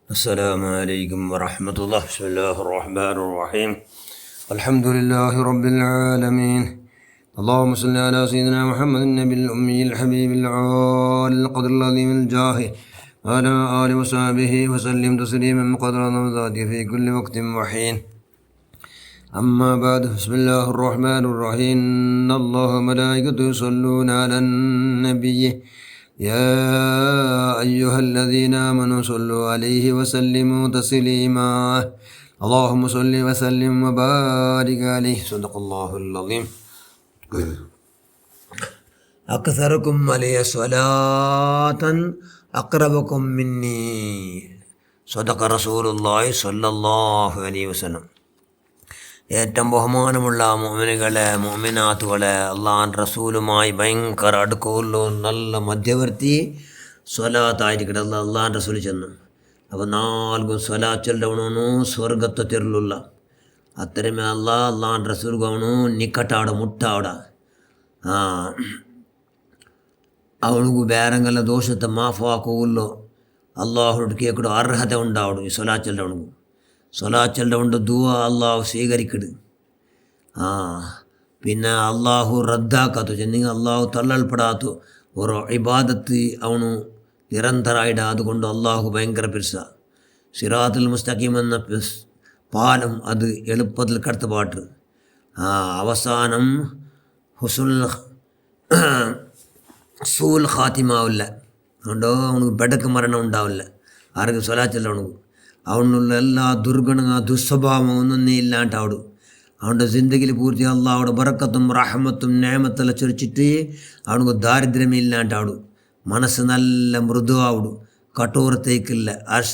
السلام عليكم ورحمة الله. بسم الله الرحمن الرحيم. الحمد لله رب العالمين. اللهم صل على سيدنا محمد النبي الأمي الحبيب العال القدر العظيم الجاه وعلى آله وصحبه وسلم تسليما قدر ذاته في كل وقت وحين. أما بعد، بسم الله الرحمن الرحيم. إن الله وملائكته يصلون على النبي يا أيها الذين آمنوا صلوا عليه وسلموا تسليما. اللهم صل وسلم وبارك عليه. صدق الله العظيم. أكثركم علي صلاة أقربكم مني. صدق رسول الله صلى الله عليه وسلم. ഏറ്റവും ബഹുമാനമുള്ള മുഅ്മിനുകളെ, മുഅ്മിനാത്തുകളെ, അള്ളാഹുവിൻ്റെ റസൂലുമായി ഭയങ്കര അടുക്കമുള്ള നല്ല മധ്യവർത്തി സ്വലാത്തായിരിക്കട്ടെ. അള്ളാഹുവിൻ്റെ റസൂൽ ചെന്നു അപ്പോൾ നാൽക്കും സ്വലാച്ചല്ലവണു ಸ್ವರ್ಗತ್ತು ತಿರುಳುಲ್ಲ ಅತ್ತರಮೇ ಅಲ್ಲಾಹ್ ರಸೂಲ್ಗವನು ನಿಕಟಾಡ ಮುಟ್ಟಾಡ ಅವನಿಗೂ ಬೇರಂಗಲ್ಲ ದೋಷത്തെ മാഫാക്കുള്ളൂ. അള്ളാഹുനോട് കേൾക്കടോ അർഹത ഉണ്ടാവണം. ഈ സ്വലാച്ചല്ലവണു സ്വലാച്ചല്ലുണ്ട് ദുആ അള്ളാഹു സ്വീകരിക്കട്. പിന്നെ അള്ളാഹു റദ്ദാക്കാത്തു ചെന്നിങ്ങ അള്ളാഹു തള്ളൽപ്പെടാത്തു ഒരു ഇബാദത്ത് അവನು നിരന്തരമായിട്ട്. അതുകൊണ്ട് അള്ളാഹു ഭയങ്കര പിർസ. സിറാത്തുൽ മുസ്തഖീം എന്ന പാലം അത് എളുപ്പത്തിൽ കടത്തുപാട്ട്. അവസാനം സൂൽ ഖാത്തിമാവില്ല. അതുകൊണ്ടോ അവനക്ക് ബെടക്ക് മരണം ഉണ്ടാവില്ല. ആർക്ക് സ്വലാച്ചല്ല അവനക്ക് ಅವനുള്ള ಎಲ್ಲ ದುರ್ಗುಣ ದುಸ್ವಭಾವ ಒಂದೊಂದೇ ಇಲ್ಲ ಅಂತ ಅವಡು ಅವನ ಜಿಂದಗಿಲಿ ಪೂರ್ತಿ ಅಲ್ಲ ಅವಡ ಬರಕತ್ತುಂ ರಹಮತ್ತುಂ ನ್ಯಾಮತ್ತೆಲ್ಲ ಚುರಿಚಿಟ್ಟು ಅವನಿಗೆ ದಾರಿದ್ರ್ಯಮೇ ಇಲ್ಲ ಅಂತ ಅವಡು. ಮನಸ್ಸು ನಲ್ಲ ಮೃದು ಅವಡು, ಕಠೋರತೆಯಿಲ್ಲ. ಅರ್ಷ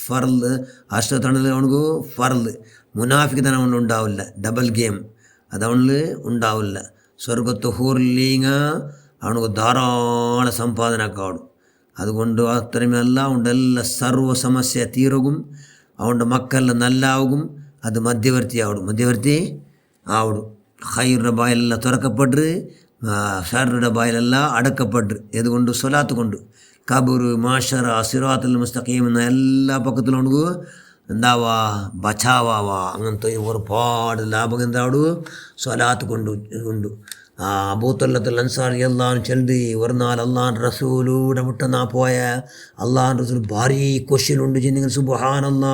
ಫರ್ಲ್ ಅರ್ಷ ತಣಲು ಅವನಿಗೂ ಫರ್ಲ್ മുനാഫിക്തന അവന് ഉണ്ടാവില്ല. ഡബിൾ ഗെയിം അതവനിൽ ഉണ്ടാവില്ല. സ്വർഗത്ത് ഹൂറില്ലീങ്ങ അവനക്ക് ധാരാളം സമ്പാദനക്കാവಡು. അതുകൊണ്ട് അത്രയുമല്ല അവൻ്റെ എല്ലാ സർവ്വ സമസ്യ തീരുകും. അവൻ്റെ മക്കളെല്ലാം നല്ലാവും. അത് മധ്യവർത്തി ആവടും. ഹൈറുടെ ബായെല്ലാം തുറക്കപ്പെട്ട് ഷർറുടെ ബായിലെല്ലാം അടക്കപ്പെട്ട്. ഇതുകൊണ്ട് സ്വലാത്ത് കൊണ്ട് കബൂറ് മാഷറ സിറാത്തുൽ മുസ്തഖീം എന്ന എല്ലാ പക്കത്തിലും ഉണ്ടു എന്താവാ ബച്ചാവാ. അങ്ങനത്തെ ഒരുപാട് ലാഭം എന്താവടു സ്വലാത്ത് കൊണ്ട്. അബൂത്തല്ലത്തുൽ അൻസാരി അള്ളാഹ് ചെല്തി ഒരു നാൾ അള്ളാഹ് റസൂലൂടെ മുട്ടെന്നാ പോയ അള്ളാഹ് റസൂൽ ഭാരി കൊശിലുണ്ട് ചെന്നിങ്ങനെ സുബ്ഹാനല്ലാ.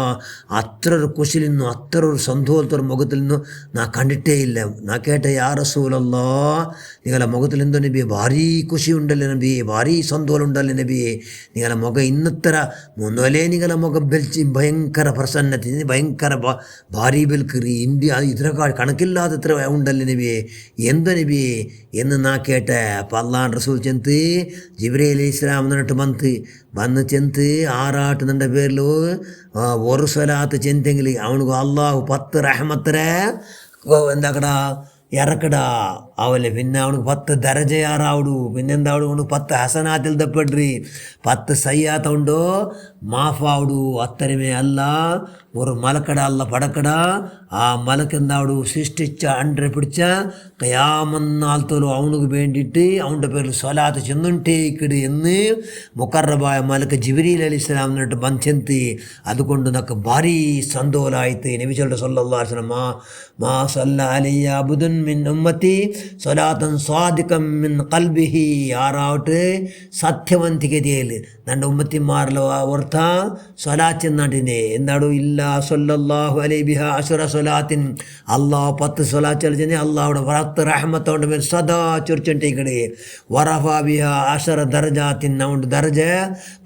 അത്ര ഒരു കൊശിലിന്നു, അത്ര ഒരു സന്തോഷത്തൊരു മുഖത്തിൽ നിന്നു നാ കണ്ടിട്ടേ ഇല്ല. നാ കേട്ട യാ റസൂലല്ലാ, നിങ്ങളെ മുഖത്തിൽ എന്തോ നബിയെ ഭാരി കൊശി ഉണ്ടല്ലേ നബിയെ, ഭാരി സന്തോഷം ഉണ്ടല്ലേ നബിയെ, നിങ്ങളെ മുഖം ഇന്നത്ര മുന്നോലേ നിങ്ങളെ മുഖം ബെൽച്ച് ഭയങ്കര പ്രസന്നത്തിന് ഭയങ്കര ഭാരി ബെൽക്കറി ഇന്ത്യ ഇതിനേക്കാൾ കണക്കില്ലാത്തത്ര ഉണ്ടല്ലേ നബിയെ, എന്തോ നബിയെ എന്ന് നാ കേട്ടെ. അപ്പം അള്ളാഹ് റസൂൽ ചെന്ത് ജിബ്രീൽ അലൈഹിസ്സലാം എന്നിട്ട് വന്ന് ചെന്ത് ആറാട്ട് നിൻ്റെ പേരിൽ ഒരു സ്വലാത്ത് ചെന്തെങ്കിൽ അവനക്ക് അള്ളാഹു 10 റഹ്മത്തരെ എന്താക്കടാ ഇറക്കടാ ആവല്ലേ. പിന്നെ അവനക്ക് 10 ദരജയാറാവടു. പിന്നെന്താവടു അവനക്ക് 10 ഹസനാത്തിൽ തപ്പെട്രി 10 സയ്യാത്ത ഉണ്ടോ മാഫാവടു. അത്തരമേ അല്ല ഒരു മലക്കട അല്ല പടക്കട. ആ മലക്കെന്താവടു സൃഷ്ടിച്ച അണ്ടരെ പിടിച്ച കയാമന്നാൽത്തോലും അവനക്ക് വേണ്ടിയിട്ട് അവൻ്റെ പേരിൽ സ്വലാത്ത് ചെന്നുണ്ടേക്കിട് എന്ന് മുഖറബായ മലക്ക് ജിബ്രീൽ അലൈഹിസ്സലാം എന്നിട്ട് ബന്ധെന്ത്. അതുകൊണ്ട് നമുക്ക് ഭാരി സന്തോഷമായിട്ട് നബി സല്ലല്ലാഹു അലൈഹി വസല്ലം മാ സല്ല അലയ്യ അബ്ദുൻ മിൻ ഉമ്മത്തി സ്വലാത്തൻ സ്വാദിഖൻ മിൻ ഖൽബിഹി. ആറാവട്ട് സത്യವಂತಿಕೆയിൽ ನನ್ನ ഉമ്മത്തിമാരിൽ ഓർത്ത സ്വലാത്ത് എന്നാട്ടിനെ എന്താടോ ഇല്ല സല്ലല്ലാഹു അലൈഹി ബിഹാ അശ്റ സ്വലാത്തിൻ. അള്ളാഹ് 10 സ്വലാത്ത് ചെന്നെ അള്ളാഹുടെ 10 റഹ്മത്തോണ്ട് മേൽ സദാ ചൊരിച്ചോണ്ടിരിക്കണേ. വറഫ ബിഹാ അശ്റ ദർജാത്തിൻ. അവൻ്റെ ദർജ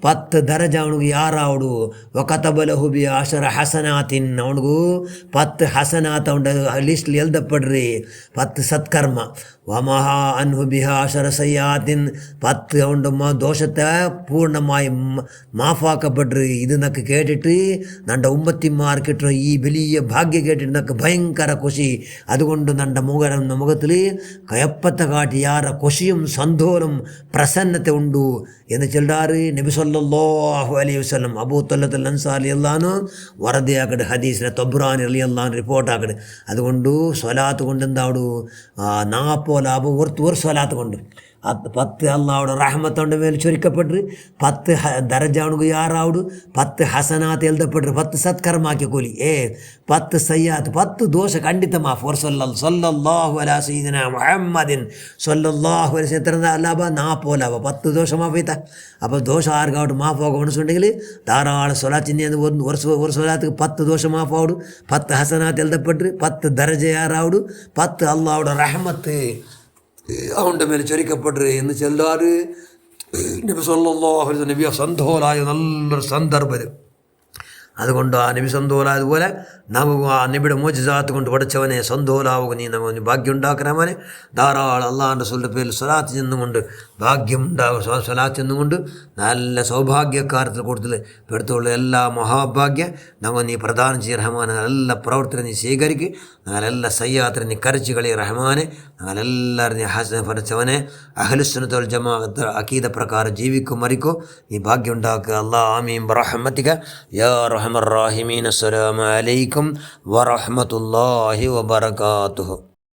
10 ദർജ അവനക്ക് യാറാവടു. വകതബ ലഹു ബിഹാ അശ്റ ഹസനാത്തിൻ. അവനക്ക് 10 ഹസനാത്ത് അവൻ്റെ ലിസ്റ്റിൽ എഴുതപ്പെടുറേ 10 സത്കർമ്മ. വമഹാ അൻഹു ബിഹാ അശ്റ സയ്യാത്തിൻ. 10 അവൻ്റെ ദോഷത്തെ പൂർണ്ണമായി മാഫാക്കപ്പെട്ടു. ഇത് നക്ക് കേട്ടിട്ട് നൻ്റെ ഉമ്മത്തിമാർക്കിട്ടോ ഈ വലിയ ഭാഗ്യം കേട്ടിട്ട് നക്ക് ഭയങ്കര കൊശി. അതുകൊണ്ട് നൻ്റെ മുഖത്തിൽ കയപ്പത്തെ കാട്ടി യാറ കൊശിയും സന്തോഷം പ്രസന്നത്തെ ഉണ്ടു എന്ന് ചെല്ലാറ് നബി സല്ലല്ലാഹു അലൈഹി വസല്ലം. അബൂത്തല്ലത്തുൽ അൻസാരി അല്ലാഹു വറദിയാക്കട് ഹദീസിനെ തൊബ്രാനി റളിയല്ലാഹു റിപ്പോർട്ടാക്കട്. അതുകൊണ്ട് സ്വലാത്ത് കൊണ്ട് എന്താവടു നാപ്പോ ലാഭം ഒരു സ്വലാത്ത് കൊണ്ട് 10 അള്ളാഹുടെ റഹ്മത്തോടെ മേൽ ചൊരിക്കപ്പെട്ടു, 10 ദരജ അവനുക്ക് യാറാവുdu, 10 ഹസനാത്ത് എഴുതപ്പെട്ടു, 10 സത്കർമാക്കിയ കൂലി, 10 സയ്യാത്ത്, 10 ദോഷ ಖಂಡಿತ മാഫ്. സല്ലല്ലാഹു അലാ സയ്യിദിനാ മുഹമ്മദിൻ സല്ലല്ലാഹു അലൈഹി വസല്ലം എത്ര ലാഭ 40 ലാഭ, 10 ദോഷം മാഫായിത്ത. അപ്പോൾ ദോഷം ആർക്കാവട്ടെ മാഫാക മനസ്സുണ്ടെങ്കിൽ ധാരാളം സ്വലാത്തിൻ്റെ ഒരു സ്വലാത്ത് 10 ദോഷം മാഫാവുdu, 10 ഹസനാത്ത് എഴുതപ്പെട്ടു, 10 ദരജ യാറാവുdu, 10 അള്ളാഹുടെ റഹ്മത്ത് അവൻ്റെ മേലെ ചൊരിക്കപ്പെട്ടു എന്ന് ചെല്ലാറ് നബി സല്ലല്ലാഹു അലൈഹി വസല്ലം നബി സന്തോഷമായ നല്ലൊരു സന്ദർഭം. അതുകൊണ്ട് ആ നബി സന്തോഷായതുപോലെ നമുക്ക് ആ നബിയുടെ മോചിസാത്ത് കൊണ്ട് പഠിച്ചവനെ സന്തോഷാവുക നീ നമുക്ക് ഭാഗ്യം ഉണ്ടാക്കണവനെ. ധാരാളം അള്ളാഹുൻ്റെ റസൂലിൻ്റെ പേരിൽ സ്വലാത്ത് ചെന്നുകൊണ്ട് ഭാഗ്യം ഉണ്ടാകും. സ്വലാത്ത് ചെന്നുകൊണ്ട് നല്ല സൗഭാഗ്യക്കാരത്തിൽ കൂടുതൽ പെടുത്തുള്ള എല്ലാ മഹാഭാഗ്യം നമ്മൾ നീ പ്രദാനം ചെയ്യ റഹ്മാനെ. നല്ല പ്രവർത്തനം നീ സ്വീകരിക്കുക. ഞങ്ങളെല്ലാ സയ്യാത്ര നീ കരച്ചു കളി റഹ്മാനെ. ഞങ്ങളെല്ലാവരും നീ ഹസന പഠിച്ചവനെ. അഹ്ലുസുന്നത്ത് വൽ ജമാഅത്ത് അഖീദ പ്രകാരം ജീവിക്കും മരിക്കോ നീ ഭാഗ്യം ഉണ്ടാക്കുക. അല്ലാഹ് ആമീൻ ബിറഹ്മതിക യാ അർഹമർ റഹീമീൻ. അസ്സലാമു അലൈക്കും വറഹ്മത്തുള്ളാഹി വബറകാതുഹു.